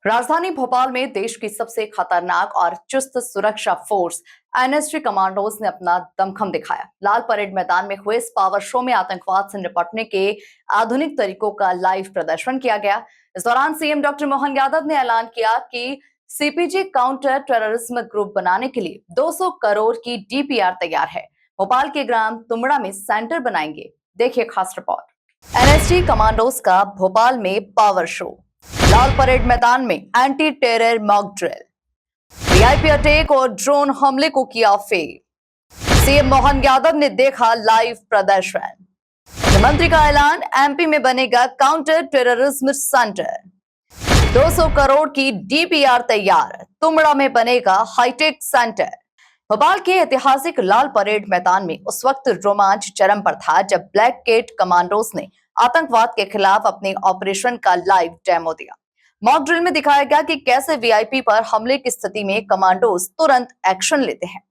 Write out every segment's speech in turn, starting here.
राजधानी भोपाल में देश की सबसे खतरनाक और चुस्त सुरक्षा फोर्स एनएसजी कमांडोज ने अपना दमखम दिखाया। लाल परेड मैदान में हुए इस पावर शो में आतंकवाद से निपटने के आधुनिक तरीकों का लाइव प्रदर्शन किया गया। इस दौरान सीएम डॉक्टर मोहन यादव ने ऐलान किया कि सीपीजी काउंटर टेररिज्म ग्रुप बनाने के लिए 200 करोड़ की डीपीआर तैयार है। भोपाल के ग्राम तुमड़ा में सेंटर बनाएंगे। देखिए खास रिपोर्ट। एनएसजी कमांडोज का भोपाल में पावर शो। लाल परेड मैदान में anti terror mock drill, VIP attack और ड्रोन हमले को किया फेल। सीएम मोहन यादव ने देखा लाइव प्रदर्शन। मुख्यमंत्री का ऐलान, एमपी में बनेगा काउंटर टेररिज्म सेंटर। 200 करोड़ की डीपीआर तैयार, तुमड़ा में बनेगा हाईटेक सेंटर। भोपाल के ऐतिहासिक लाल परेड मैदान में उस वक्त रोमांच चरम पर था जब ब्लैक कैट कमांडोज ने आतंकवाद के खिलाफ अपने ऑपरेशन का लाइव डेमो दिया। मॉक ड्रिल में दिखाया गया कि कैसे वीआईपी पर हमले की स्थिति में कमांडोज तुरंत एक्शन लेते हैं।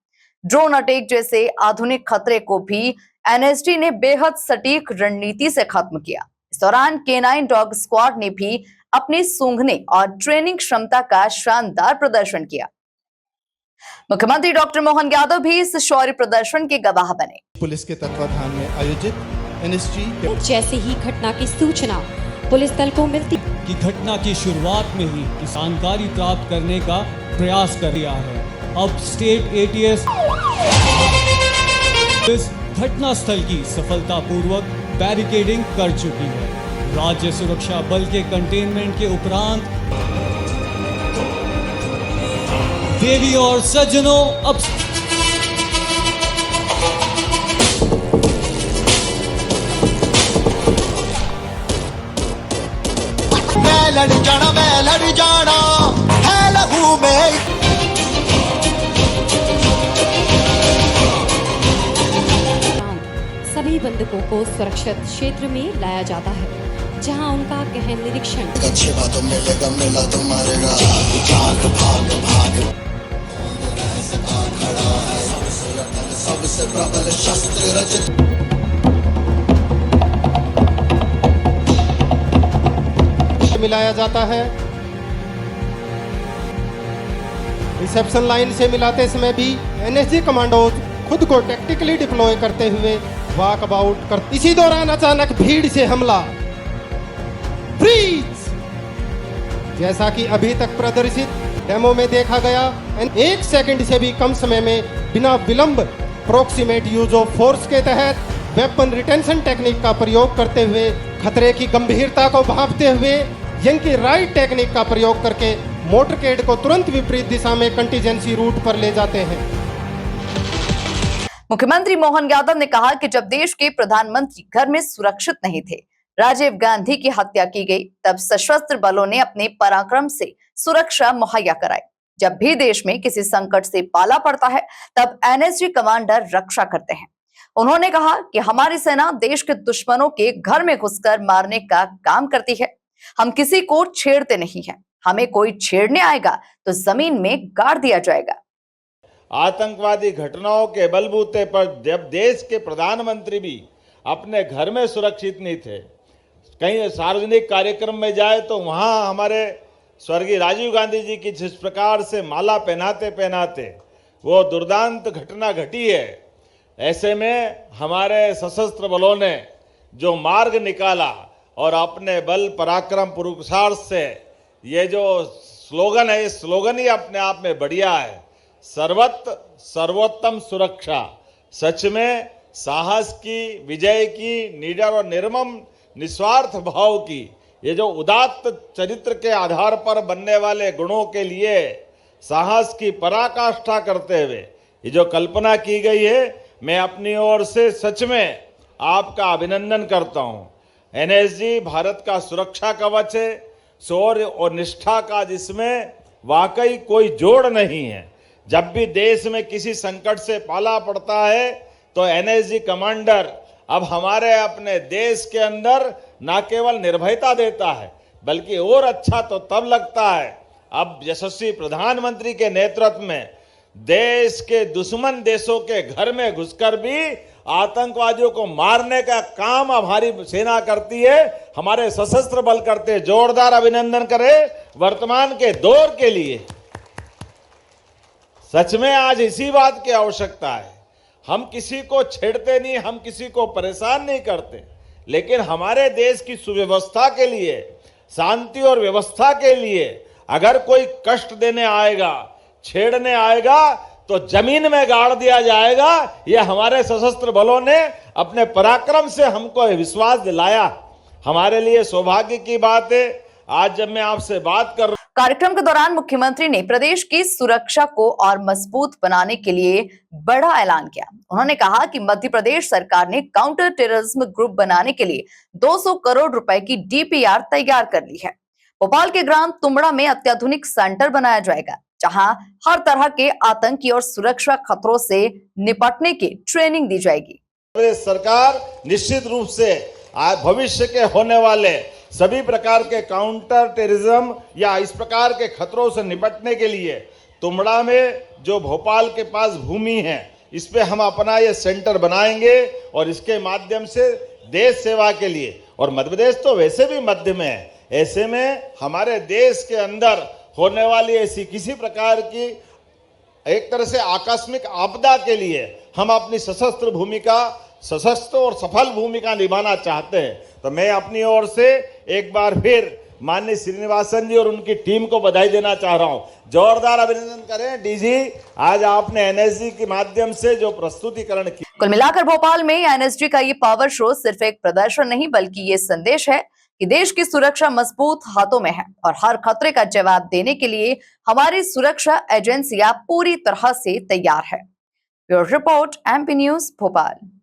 ड्रोन अटैक जैसे आधुनिक खतरे को भी एनएसजी ने बेहद सटीक रणनीति से खत्म किया। इस दौरान K9 डॉग स्क्वाड ने भी अपनी सूंघने और ट्रेनिंग क्षमता का शानदार प्रदर्शन किया। मुख्यमंत्री डॉक्टर मोहन यादव भी इस शौर्य प्रदर्शन के गवाह बने। पुलिस के तत्वाधान में आयोजित एनएसजी जैसे ही घटना की सूचना पुलिस दल को मिलती कि घटना की शुरुआत में ही जानकारी प्राप्त करने का प्रयास कर रहा है। अब स्टेट एटीएस इस घटना स्थल की सफलतापूर्वक बैरिकेडिंग कर चुकी है। राज्य सुरक्षा बल के कंटेनमेंट के उपरांत देवी और सज्जनों, अब मैं लड़ जाना है लहू में। सभी बंधकों को सुरक्षित क्षेत्र में लाया जाता है, जहां उनका गहन निरीक्षण। अच्छी बातों मिलेगा, मिला तो मारेगा। भाग भाग भाग खड़ा है सबसे प्रबल शस्त्र रचित। मिलाया जाता है। रिसेप्शन लाइन से मिलाते समय भी एनएसजी कमांडोज खुद को टैक्टिकली डिप्लॉय करते हुए वॉक अबाउट कर। इसी दौरान अचानक भीड़ से हमला। फ्रीज! जैसा कि अभी तक प्रदर्शित डेमो में देखा गया, 1 सेकंड से भी कम समय में बिना विलंब प्रोक्सीमेट यूज ऑफ फोर्स के तहत वेपन रिटेंशन टेक्निक का प्रयोग करते हुए खतरे की गंभीरता को भांपते हुए यंकी राइट टेक्निक का प्रयोग करके मोटरकेड को तुरंत विपरीत दिशा में कंटीजेंसी रूट पर ले जाते हैं। मुख्यमंत्री मोहन यादव ने कहा कि जब देश के प्रधानमंत्री घर में सुरक्षित नहीं थे, राजीव गांधी की हत्या की गई, तब सशस्त्र बलों ने अपने पराक्रम से सुरक्षा मुहैया कराई। जब भी देश में किसी संकट से पाला पड़ता है, तब एनएसजी कमांडर रक्षा करते हैं। उन्होंने कहा कि हमारी सेना देश के दुश्मनों के घर में घुसकर मारने का काम करती है। हम किसी को छेड़ते नहीं हैं। हमें कोई छेड़ने आएगा तो जमीन में गाड़ दिया जाएगा। आतंकवादी घटनाओं के बलबूते पर जब देश के प्रधानमंत्री भी अपने घर में सुरक्षित नहीं थे, कहीं सार्वजनिक कार्यक्रम में जाए तो वहां हमारे स्वर्गीय राजीव गांधी जी की जिस प्रकार से माला पहनाते पहनाते वो दुर्दांत घटना घटी है, ऐसे में हमारे सशस्त्र बलों ने जो मार्ग निकाला और अपने बल पराक्रम पुरुषार्थ से ये जो स्लोगन है, इस स्लोगन ही अपने आप में बढ़िया है। सर्वोत्तम सुरक्षा। सच में साहस की, विजय की, निडर और निर्मम निस्वार्थ भाव की, ये जो उदात्त चरित्र के आधार पर बनने वाले गुणों के लिए साहस की पराकाष्ठा करते हुए ये जो कल्पना की गई है, मैं अपनी ओर से सच में आपका अभिनंदन करता हूं। एनएसजी भारत का सुरक्षा कवच है, शौर्य और निष्ठा का जिसमें वाकई कोई जोड़ नहीं है। जब भी देश में किसी संकट से पाला पड़ता है तो एनएसजी कमांडर अब हमारे अपने देश के अंदर न केवल निर्भयता देता है, बल्कि और अच्छा तो तब लगता है अब यशस्वी प्रधानमंत्री के नेतृत्व में देश के दुश्मन देशों के घर में घुसकर भी आतंकवादियों को मारने का काम हमारी सेना करती है, हमारे सशस्त्र बल करते हैं। जोरदार अभिनंदन करें वर्तमान के दौर के लिए। सच में आज इसी बात की आवश्यकता है। हम किसी को छेड़ते नहीं, हम किसी को परेशान नहीं करते, लेकिन हमारे देश की सुव्यवस्था के लिए, शांति और व्यवस्था के लिए अगर कोई कष्ट देने आएगा, छेड़ने आएगा, तो जमीन में गाड़ दिया जाएगा। यह हमारे सशस्त्र बलों ने अपने पराक्रम से हमको विश्वास दिलाया। हमारे लिए सौभाग्य की बात है आज जब मैं आपसे बात कर रहा हूं। कार्यक्रम के दौरान मुख्यमंत्री ने प्रदेश की सुरक्षा को और मजबूत बनाने के लिए बड़ा ऐलान किया। उन्होंने कहा कि मध्य प्रदेश सरकार ने काउंटर टेररिज्म ग्रुप बनाने के लिए 200 करोड़ रुपए की डीपीआर तैयार कर ली है। भोपाल के ग्राम तुमड़ा में अत्याधुनिक सेंटर बनाया जाएगा, जहां हर तरह के आतंकी और सुरक्षा खतरों से निपटने की ट्रेनिंग दी जाएगी। प्रदेश सरकार निश्चित रूप से भविष्य के होने वाले सभी प्रकार के काउंटर टेररिज्म या इस प्रकार के खतरों से निपटने के लिए तुमड़ा में जो भोपाल के पास भूमि है, इस पे हम अपना ये सेंटर बनाएंगे और इसके माध्यम से देश सेवा के लिए, और मध्य प्रदेश तो वैसे भी मध्य में है, ऐसे में हमारे देश के अंदर होने वाली ऐसी किसी प्रकार की एक तरह से आकस्मिक आपदा के लिए हम अपनी सशस्त्र और सफल भूमिका निभाना चाहते हैं। तो मैं अपनी ओर से एक बार फिर माननीय श्रीनिवासन जी और उनकी टीम को बधाई देना चाह रहा हूं। जोरदार अभिनंदन करें डीजी, आज आपने एनएसजी के माध्यम से जो प्रस्तुतिकरण किया। कुल मिलाकर भोपाल में एनएसजी का ये पावर शो सिर्फ एक प्रदर्शन नहीं, बल्कि ये संदेश है कि देश की सुरक्षा मजबूत हाथों में है और हर खतरे का जवाब देने के लिए हमारी सुरक्षा एजेंसियां पूरी तरह से तैयार है। Bureau report, MP news, Bhopal.